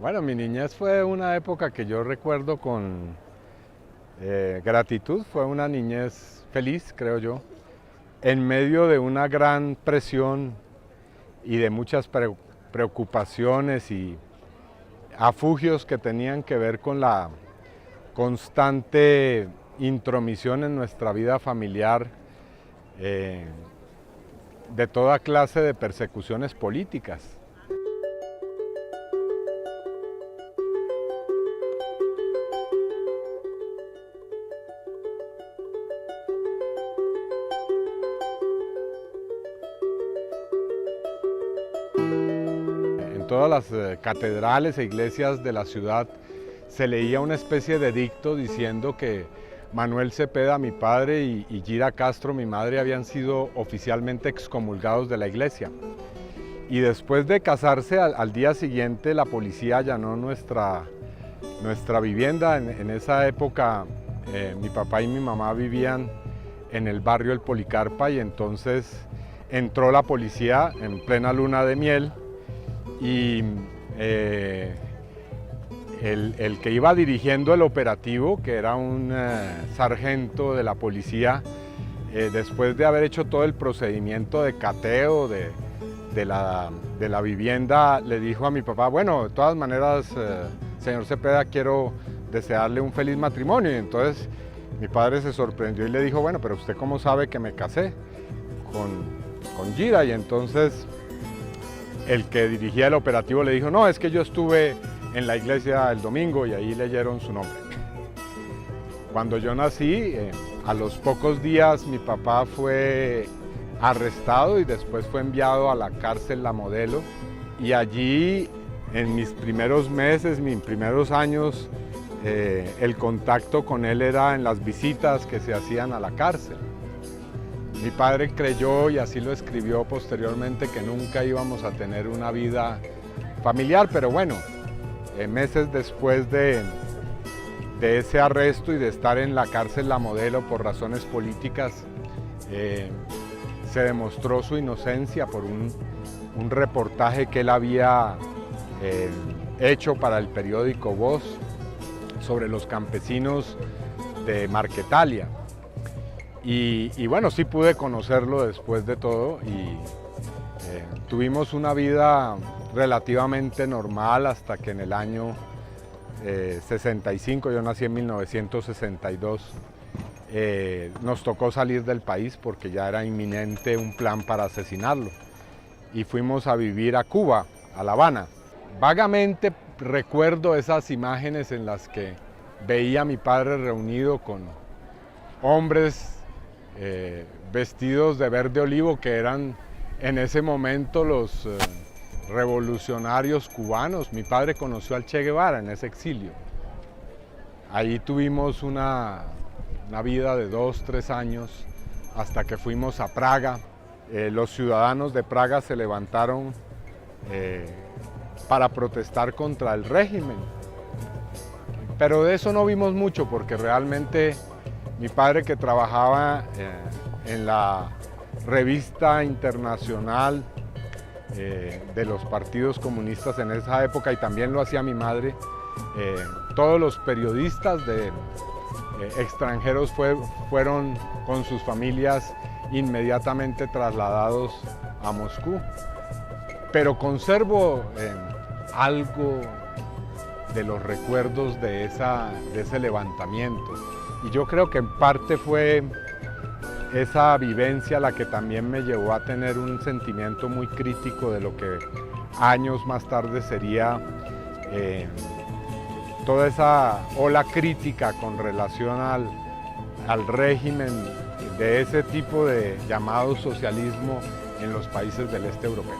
Bueno, mi niñez fue una época que yo recuerdo con gratitud, fue una niñez feliz, creo yo, en medio de una gran presión y de muchas preocupaciones y afugios que tenían que ver con la constante intromisión en nuestra vida familiar, eh, de toda clase de persecuciones políticas. En todas las catedrales e iglesias de la ciudad se leía una especie de edicto diciendo que Manuel Cepeda, mi padre, y Gira Castro, mi madre, habían sido oficialmente excomulgados de la iglesia. Y después de casarse, al día siguiente la policía allanó nuestra vivienda. En esa época mi papá y mi mamá vivían en el barrio El Policarpa y entonces entró la policía en plena luna de miel y el que iba dirigiendo el operativo, que era un sargento de la policía, después de haber hecho todo el procedimiento de cateo de la vivienda, le dijo a mi papá, bueno, de todas maneras, señor Cepeda, quiero desearle un feliz matrimonio. Y entonces mi padre se sorprendió y le dijo, bueno, pero ¿usted cómo sabe que me casé con Gira? Y entonces el que dirigía el operativo le dijo, no, es que yo estuve en la iglesia el domingo y ahí leyeron su nombre. Cuando yo nací, a los pocos días mi papá fue arrestado y después fue enviado a la cárcel La Modelo, y allí en mis primeros meses, mis primeros años, el contacto con él era en las visitas que se hacían a la cárcel. Mi padre creyó, y así lo escribió posteriormente, que nunca íbamos a tener una vida familiar, pero bueno, meses después de ese arresto y de estar en la cárcel La Modelo por razones políticas, se demostró su inocencia por un reportaje que él había hecho para el periódico Voz sobre los campesinos de Marquetalia. Y bueno, sí pude conocerlo después de todo y tuvimos una vida relativamente normal hasta que en el año 65, yo nací en 1962, nos tocó salir del país porque ya era inminente un plan para asesinarlo. Y fuimos a vivir a Cuba, a La Habana. Vagamente recuerdo esas imágenes en las que veía a mi padre reunido con hombres vestidos de verde olivo, que eran en ese momento los revolucionarios cubanos. Mi padre conoció al Che Guevara en ese exilio. Ahí tuvimos una vida de 2, 3 años hasta que fuimos a Praga. Los ciudadanos de Praga se levantaron para protestar contra el régimen. Pero de eso no vimos mucho porque realmente mi padre, que trabajaba en la revista internacional de los partidos comunistas en esa época, y también lo hacía mi madre, todos los periodistas extranjeros fueron con sus familias inmediatamente trasladados a Moscú. Pero conservo algo de los recuerdos de ese levantamiento. Y yo creo que en parte fue esa vivencia la que también me llevó a tener un sentimiento muy crítico de lo que años más tarde sería toda esa ola crítica con relación al régimen de ese tipo de llamado socialismo en los países del este europeo.